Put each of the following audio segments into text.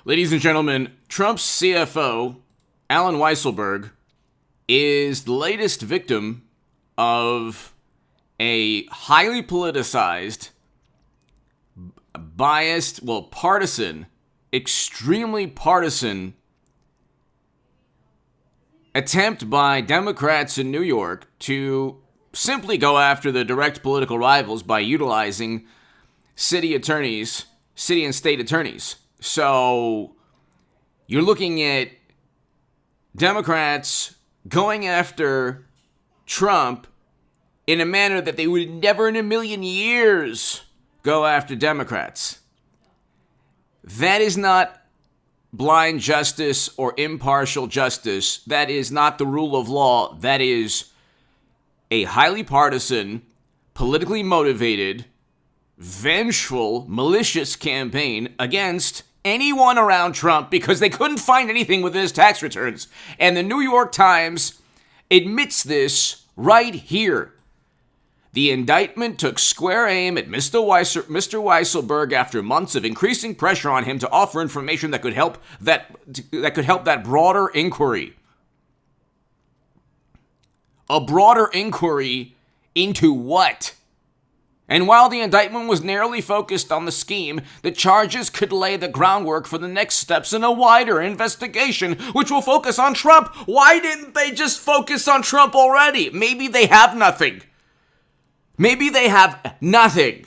Ladies and gentlemen, Trump's CFO, Alan Weisselberg, is the latest victim of a highly politicized, biased, partisan, extremely partisan attempt by Democrats in New York to simply go after the direct political rivals by utilizing city and state attorneys. So you're looking at Democrats going after Trump in a manner that they would never in a million years go after Democrats. That is not blind justice or impartial justice. That is not the rule of law. That is a highly partisan, politically motivated, vengeful, malicious campaign against anyone around Trump because they couldn't find anything with his tax returns. And the New York Times admits this right here. The indictment took square aim at Mr. Weisselberg after months of increasing pressure on him to offer information that could help that broader inquiry. A broader inquiry into what? And while the indictment was narrowly focused on the scheme, the charges could lay the groundwork for the next steps in a wider investigation, which will focus on Trump. Why didn't they just focus on Trump already? Maybe they have nothing. Maybe they have nothing.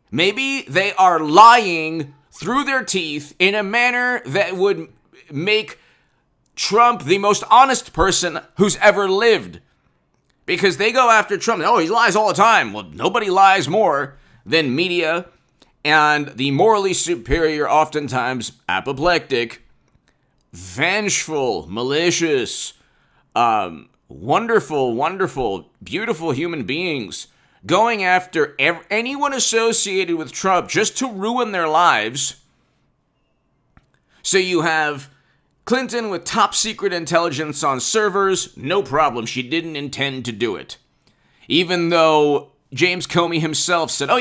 Maybe they are lying through their teeth in a manner that would make Trump the most honest person who's ever lived. Because they go after Trump. Oh, he lies all the time. Well, nobody lies more than media and the morally superior, oftentimes apoplectic, vengeful, malicious, wonderful, beautiful human beings going after anyone associated with Trump just to ruin their lives. So you have Clinton with top secret intelligence on servers, no problem. She didn't intend to do it. Even though James Comey himself said,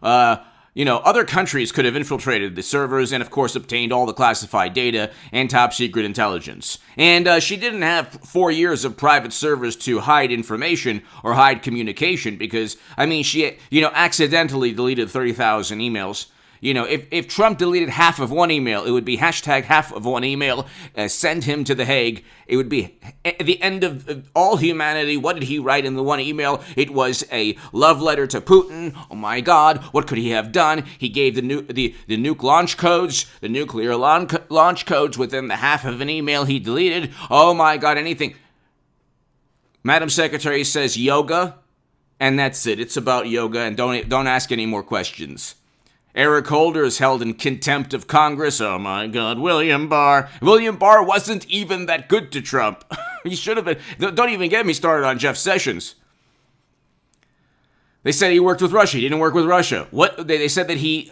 other countries could have infiltrated the servers and, of course, obtained all the classified data and top secret intelligence. And she didn't have 4 years of private servers to hide information or hide communication because, she, accidentally deleted 30,000 emails. If Trump deleted half of one email, it would be hashtag half of one email, send him to The Hague. It would be at the end of all humanity. What did he write in the one email? It was a love letter to Putin. Oh my God, what could he have done? He gave the nuke launch codes, the nuclear launch codes within the half of an email he deleted. Oh my God, anything. Madam Secretary says yoga, and that's it. It's about yoga, and don't ask any more questions. Eric Holder is held in contempt of Congress. Oh my God, William Barr. William Barr wasn't even that good to Trump. He should have been. Don't even get me started on Jeff Sessions. They said he worked with Russia. He didn't work with Russia. What? They said that he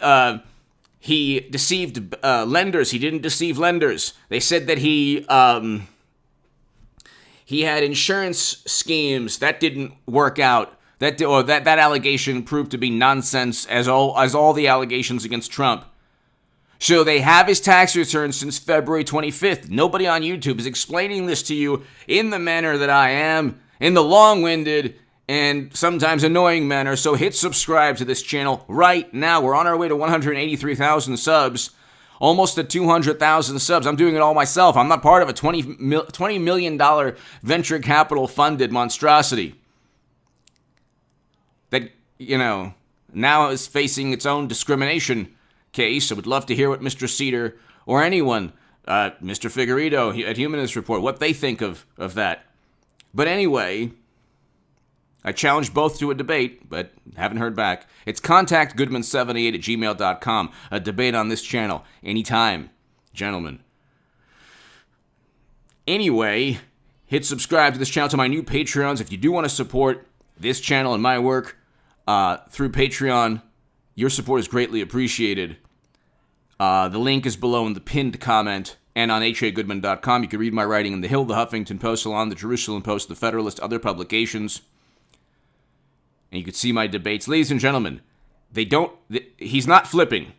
deceived lenders. He didn't deceive lenders. They said that he had insurance schemes. That didn't work out. That allegation proved to be nonsense as all the allegations against Trump. So they have his tax returns since February 25th. Nobody on YouTube is explaining this to you in the manner that I am, in the long-winded and sometimes annoying manner. So hit subscribe to this channel right now. We're on our way to 183,000 subs, almost to 200,000 subs. I'm doing it all myself. I'm not part of a $20 million venture capital funded monstrosity that, now is facing its own discrimination case. I would love to hear what Mr. Cedar or anyone, Mr. Figueredo at Humanist Report, what they think of that. But anyway, I challenged both to a debate, but haven't heard back. It's contactgoodman78@gmail.com. A debate on this channel. Anytime, gentlemen. Anyway, hit subscribe to this channel, to my new Patreons. If you do want to support this channel and my work through Patreon, your support is greatly appreciated. The link is below in the pinned comment and on hagoodman.com. You can read my writing in The Hill, The Huffington Post, Salon, The Jerusalem Post, The Federalist, other publications. And you can see my debates. Ladies and gentlemen, he's not flipping.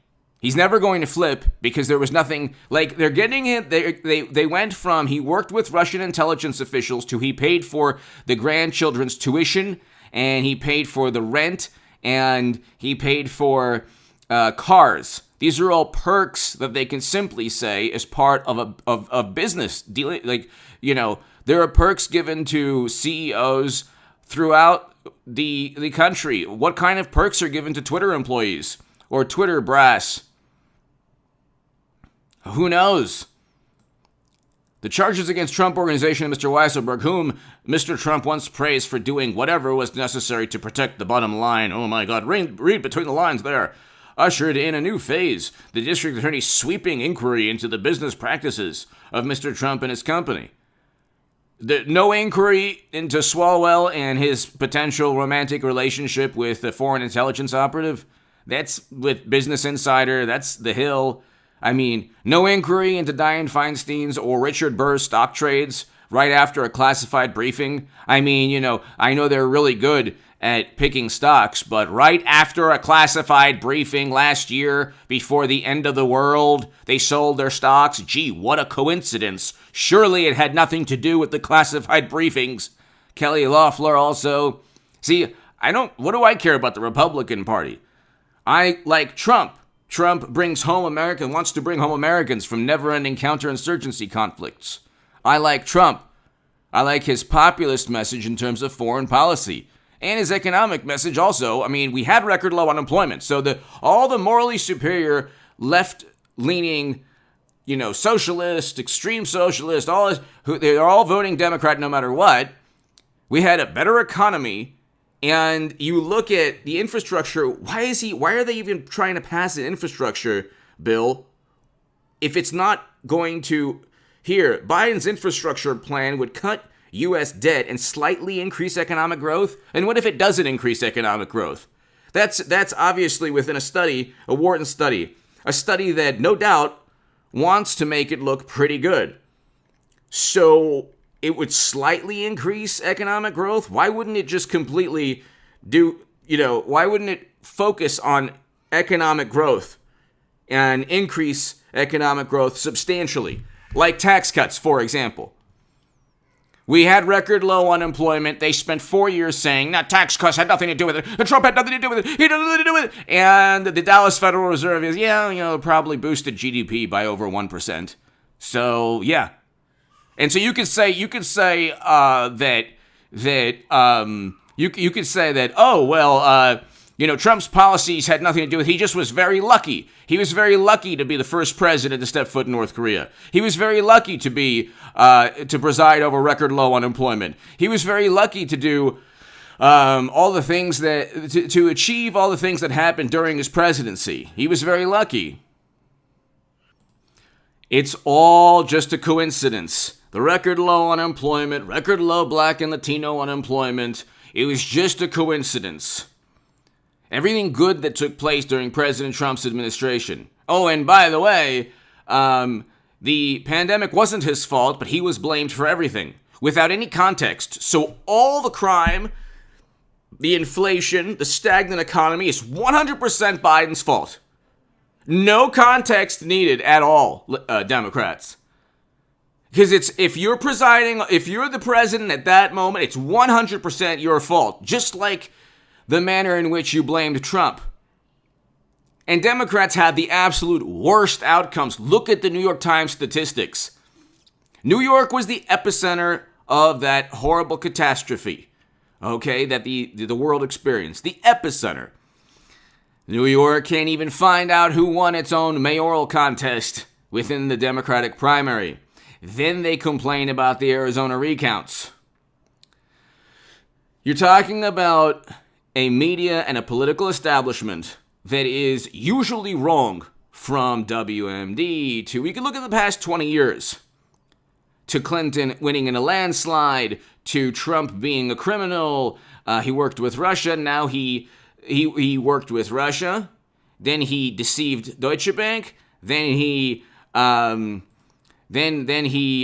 He's never going to flip because there was nothing, like, they're getting it. They went from he worked with Russian intelligence officials to he paid for the grandchildren's tuition, and he paid for the rent, and he paid for cars. These are all perks that they can simply say as part of a business deal. Like, there are perks given to CEOs throughout the country. What kind of perks are given to Twitter employees or Twitter brass? Who knows? The charges against Trump Organization and Mr. Weisselberg, whom Mr. Trump once praised for doing whatever was necessary to protect the bottom line. Oh my God, read between the lines there. Ushered in a new phase, the district attorney's sweeping inquiry into the business practices of Mr. Trump and his company. No inquiry into Swalwell and his potential romantic relationship with a foreign intelligence operative. That's with Business Insider. That's The Hill. I mean, no inquiry into Dianne Feinstein's or Richard Burr's stock trades right after a classified briefing. I mean, I know they're really good at picking stocks, but right after a classified briefing last year, before the end of the world, they sold their stocks. Gee, what a coincidence. Surely it had nothing to do with the classified briefings. Kelly Loeffler also. See, what do I care about the Republican Party? I like Trump. Trump brings home America, wants to bring home Americans from never-ending counterinsurgency conflicts. I like Trump. I like his populist message in terms of foreign policy. And his economic message also. I mean, we had record low unemployment. So all the morally superior, left-leaning, socialist, extreme socialist, they're all voting Democrat no matter what. We had a better economy. And you look at the infrastructure, why are they even trying to pass an infrastructure bill if it's not going to, Biden's infrastructure plan would cut U.S. debt and slightly increase economic growth? And what if it doesn't increase economic growth? That's obviously within a study, a Wharton study, a study that no doubt wants to make it look pretty good. So it would slightly increase economic growth. Why wouldn't it just completely why wouldn't it focus on economic growth and increase economic growth substantially? Like tax cuts, for example. We had record low unemployment. They spent 4 years saying, tax cuts had nothing to do with it. And Trump had nothing to do with it. He had nothing to do with it. And the Dallas Federal Reserve is, probably boosted GDP by over 1%. So, yeah. And so you could say Trump's policies had nothing to do with it. He just was very lucky. He was very lucky to be the first president to step foot in North Korea. He was very lucky to be to preside over record low unemployment. He was very lucky to do all the things to achieve all the things that happened during his presidency. He was very lucky. It's all just a coincidence. The record low unemployment, record low Black and Latino unemployment, it was just a coincidence. Everything good that took place during President Trump's administration. Oh, and by the way, the pandemic wasn't his fault, but he was blamed for everything without any context. So all the crime, the inflation, the stagnant economy is 100% Biden's fault. No context needed at all, Democrats. Because if you're the president at that moment, it's 100% your fault. Just like the manner in which you blamed Trump. And Democrats had the absolute worst outcomes. Look at the New York Times statistics. New York was the epicenter of that horrible catastrophe, that the world experienced. The epicenter. New York can't even find out who won its own mayoral contest within the Democratic primary. Then they complain about the Arizona recounts. You're talking about a media and a political establishment that is usually wrong, from WMD to, we can look at the past 20 years, to Clinton winning in a landslide, to Trump being a criminal. He worked with Russia. Now he worked with Russia. Then he deceived Deutsche Bank. Then he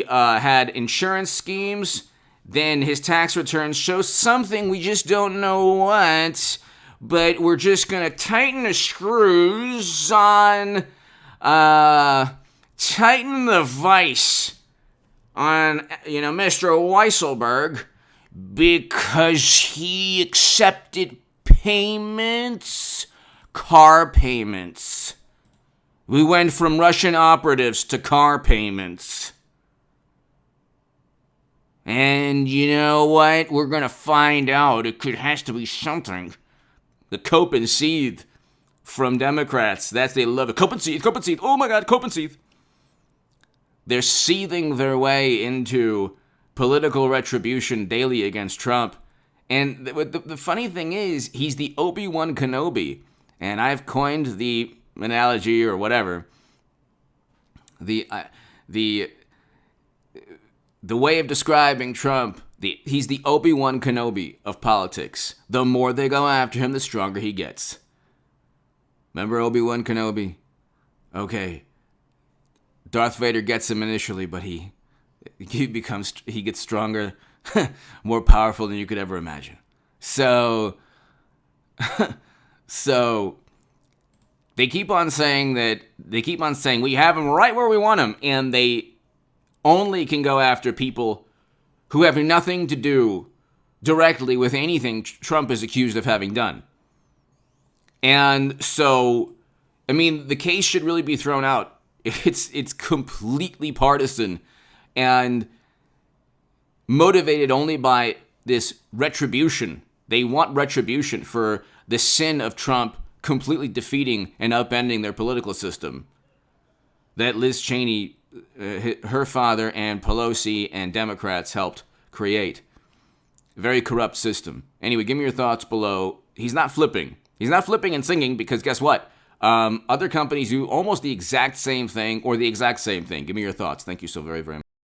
had insurance schemes. Then his tax returns show something we just don't know what. but we're just going to tighten the screws on, tighten the vice on, Mr. Weisselberg because he accepted payments, car payments. We went from Russian operatives to car payments. And you know what? We're going to find out. It has to be something. The cope and seethe from Democrats. They love it. Cope and seethe. Oh my God, cope and seethe. They're seething their way into political retribution daily against Trump. And the funny thing is, he's the Obi-Wan Kenobi. And I've coined the analogy or whatever. The way of describing Trump, he's the Obi-Wan Kenobi of politics. The more they go after him, the stronger he gets. Remember Obi-Wan Kenobi? Okay. Darth Vader gets him initially, but he gets stronger, more powerful than you could ever imagine. So they keep on saying we have him right where we want him, and they only can go after people who have nothing to do directly with anything Trump is accused of having done. And so, the case should really be thrown out. It's completely partisan and motivated only by this retribution. They want retribution for the sin of Trump completely defeating and upending their political system that Liz Cheney, her father, and Pelosi and Democrats helped create. Very corrupt system. Anyway, give me your thoughts below. He's not flipping. He's not flipping and singing because guess what? Other companies do almost the exact same thing or the exact same thing. Give me your thoughts. Thank you so very, very much.